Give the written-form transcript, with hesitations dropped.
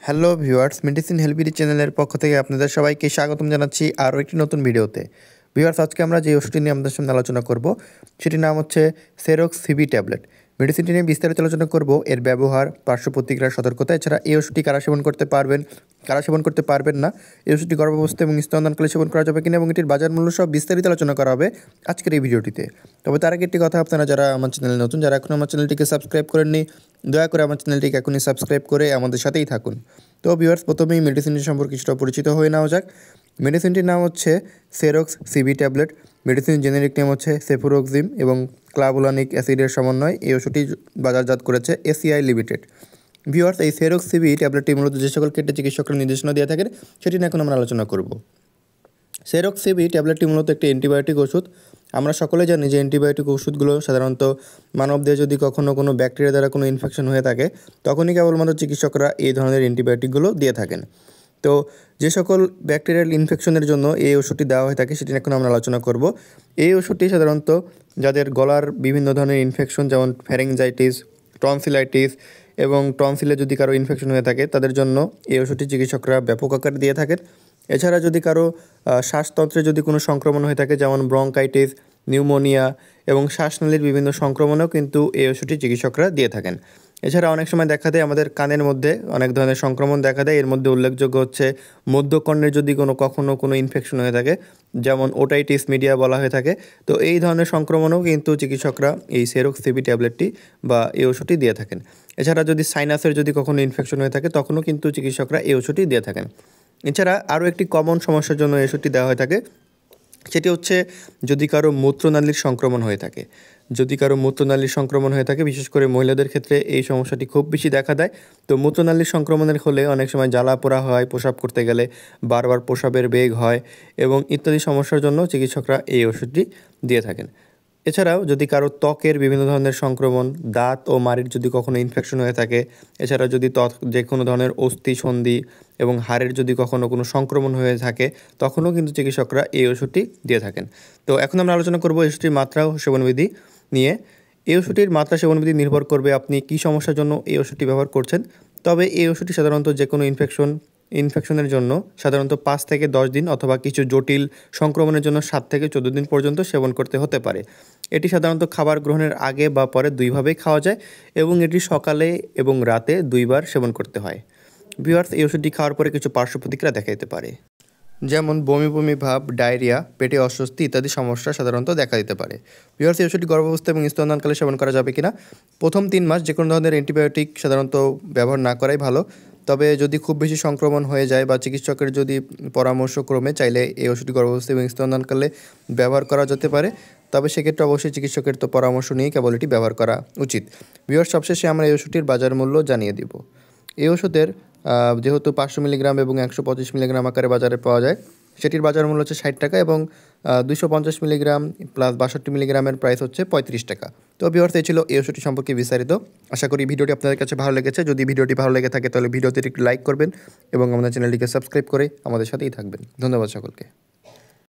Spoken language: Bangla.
হ্যালো ভিউয়ার্স, মেডিসিন হেলবিডি চ্যানেলের পক্ষ থেকে আপনাদের সবাইকে স্বাগতম জানাচ্ছি আরও একটি নতুন ভিডিওতে। ভিউয়ার্স, আজকে আমরা যে ওষুধটি নিয়ে আমাদের সামনে আলোচনা করব সেটির নাম হচ্ছে সেরক্স সিবি ট্যাবলেট। মেডিসিনটি নিয়ে বিস্তারিত আলোচনা করব, এর ব্যবহার, পার্শ্ব প্রতিক্রিয়ার সতর্কতা, এছাড়া এই ওষুধটি কারা সেবন করতে পারবেন, কারা সেবন করতে পারবেন না, এই ওষুধটি গর্ভাবস্থা এবং স্তনদানকালে সেবন করা যাবে কিনা এবং এটির বাজার মূল্য সব বিস্তারিত আলোচনা করা হবে আজকের এই ভিডিওটিতে। তবে তার আগে একটি কথা, আপনারা যারা আমার চ্যানেলে নতুন, যারা এখনও আমার চ্যানেলটিকে সাবস্ক্রাইব করেননি, দয়া করে আমার চ্যানেলটিকে এখনই সাবস্ক্রাইব করে আমাদের সাথেই থাকুন। তো ভিউয়ার্স, প্রথমেই মেডিসিনটি সম্পর্কে কিছুটা পরিচিত হয়ে নেওয়া যাক। মেডিসিনটির নাম হচ্ছে Cerox CV tablet. Medicine generic name হচ্ছে সেফুরোক্সিম এবং ক্লাভুলানিক অ্যাসিডের সমন্বয় এই ওষুধটি বাজারজাত করেছে এসিআই লিমিটেড। ভিউয়ার্স, এই সেরক্স সিবি ট্যাবলেটটি মূলত যে সকল ক্ষেত্রে চিকিৎসকরা নির্দেশনা দিয়ে থাকেন সেটি নিয়ে এখন আমরা আলোচনা করব। সেরক্স সিবি ট্যাবলেটটি মূলত একটি অ্যান্টিবায়োটিক ওষুধ। আমরা সকলে জানি যে অ্যান্টিবায়োটিক ওষুধগুলো সাধারণত মানবদেহে যদি কখনও কোনো ব্যাকটেরিয়া দ্বারা কোনো ইনফেকশন হয়ে থাকে তখনই কেবলমাত্র চিকিৎসকরা এই ধরনের অ্যান্টিবায়োটিকগুলো দিয়ে থাকেন। তো যে সকল ব্যাকটেরিয়াল ইনফেকশনের জন্য এই ওষুধটি দেওয়া হয়ে থাকে সেটি এখন আমরা আলোচনা করব। এই ওষুধটি সাধারণত যাদের গলার বিভিন্ন ধরনের ইনফেকশন, যেমন ফ্যারিঞ্জাইটিস, টনসিলাইটিস এবং টনসিলে যদি কারো ইনফেকশন হয়ে থাকে তাদের জন্য এই ওষুধটি চিকিৎসকরা ব্যাপক আকারে দিয়ে থাকেন। এছাড়া যদি কারো শ্বাসতন্ত্রে যদি কোনো সংক্রমণ হয়ে থাকে, যেমন ব্রঙ্কাইটিস, নিউমোনিয়া এবং শ্বাসনালীর বিভিন্ন সংক্রমণেও কিন্তু এই ওষুধটি চিকিৎসকরা দিয়ে থাকেন। এছাড়া অনেক সময় দেখা দেয় আমাদের কানের মধ্যে অনেক ধরনের সংক্রমণ দেখা দেয়। এর মধ্যে উল্লেখযোগ্য হচ্ছে মধ্যকর্ণের যদি কখনও কোনো ইনফেকশন হয়ে থাকে, যেমন ওটাইটিস মিডিয়া বলা হয়ে থাকে, তো এই ধরনের সংক্রমণও কিন্তু চিকিৎসকরা এই সেরক্স সিবি ট্যাবলেটটি বা এই ওষুধটি দিয়ে থাকেন। এছাড়া যদি সাইনাসের যদি কখনো ইনফেকশন হয়ে থাকে তখনও কিন্তু চিকিৎসকরা এই ওষুধটি দিয়ে থাকেন। এছাড়া আরও একটি কমন সমস্যার জন্য এই ওষুধটি দেওয়া হয়ে থাকে, সেটি হচ্ছে যদি কারো মূত্রনালীর সংক্রমণ হয়ে থাকে। যদি কারো মূত্রনালীর সংক্রমণ হয়ে থাকে, বিশেষ করে মহিলাদের ক্ষেত্রে এই সমস্যাটি খুব বেশি দেখা দেয়। তো মূত্রনালীর সংক্রমণের হলে অনেক সময় জ্বালা পোড়া হয়, প্রস্রাব করতে গেলে বারবার প্রস্রাবের বেগ হয় এবং ইত্যাদি সমস্যার জন্য চিকিৎসকরা এই ওষুধটি দিয়ে থাকেন। এছাড়াও যদি কারো ত্বকের বিভিন্ন ধরনের সংক্রমণ, দাঁত ও মাড়ির যদি কখনো ইনফেকশন হয়ে থাকে, এছাড়া যদি যে কোনো ধরনের অস্থি সন্ধি এবং হাড়ের যদি কখনো কোনো সংক্রমণ হয়ে থাকে তখনও কিন্তু চিকিৎসকরা এই ওষুধটি দিয়ে থাকেন। তো এখন আমরা আলোচনা করব এই ওষুধটির মাত্রা ও সেবনবিধি নিয়ে। এই ওষুধটির মাত্রা সেবনবিধি নির্ভর করবে আপনি কী সমস্যার জন্য এই ওষুধটি ব্যবহার করছেন। তবে এই ওষুধটি সাধারণত যে কোনো ইনফেকশনের জন্য সাধারণত 5 থেকে 10 দিন অথবা কিছু জটিল সংক্রমণের জন্য 7 থেকে 14 দিন পর্যন্ত সেবন করতে হতে পারে। এটি সাধারণত খাবার গ্রহণের আগে বা পরে দুইভাবেই খাওয়া যায় এবং এটি সকালে এবং রাতে 2 বার সেবন করতে হয়। ভিউয়ার্স, এই ওষুধটি খাওয়ার পরে কিছু পার্শ্ব প্রতিক্রিয়া দেখা দিতে পারে, যেমন বমি বমি ভাব, ডায়রিয়া, পেটে অস্বস্তি ইত্যাদি সমস্যা সাধারণত দেখা দিতে পারে। ভিউয়ার্স, এই ওষুধটি গর্ভাবস্থা এবং স্তনদানকালে সেবন করা যাবে কিনা, প্রথম 3 মাস যে কোনো ধরনের অ্যান্টিবায়োটিক সাধারণত ব্যবহার না করাই ভালো। তবে যদি খুব বেশি সংক্রমণ হয়ে যায় বা চিকিৎসকের যদি পরামর্শক্রমে চাইলে এই ওষুধটি গর্ভাবস্থা এবং স্তনদানকালে ব্যবহার করা যেতে পারে। তবে সেক্ষেত্রে অবশ্যই চিকিৎসকের পরামর্শ নিয়ে কেবল এটি ব্যবহার করা উচিত। ভিউয়ার্স, সবশেষে আমরা এই ওষুধটির বাজার মূল্য জানিয়ে দিব। এই ওষুধের যেহেতু 500 মিলিগ্রাম এবং 125 মিলিগ্রাম আকারে বাজারে পাওয়া যায়, সেটির বাজার মূল্য হচ্ছে 60 টাকা এবং 250 মিলিগ্রাম প্লাস 62 মিলিগ্রামের প্রাইস হচ্ছে 35 টাকা। তো ভিউয়ার্স, এই ছিল এই ওষুধটি সম্পর্কে বিস্তারিত। আশা করি ভিডিওটি আপনাদের কাছে ভালো লেগেছে। যদি ভিডিওটি ভালো লেগে থাকে তাহলে ভিডিওতে একটু লাইক করবেন এবং আমাদের চ্যানেলটিকে সাবস্ক্রাইব করে আমাদের সাথেই থাকবেন। ধন্যবাদ সকলকে।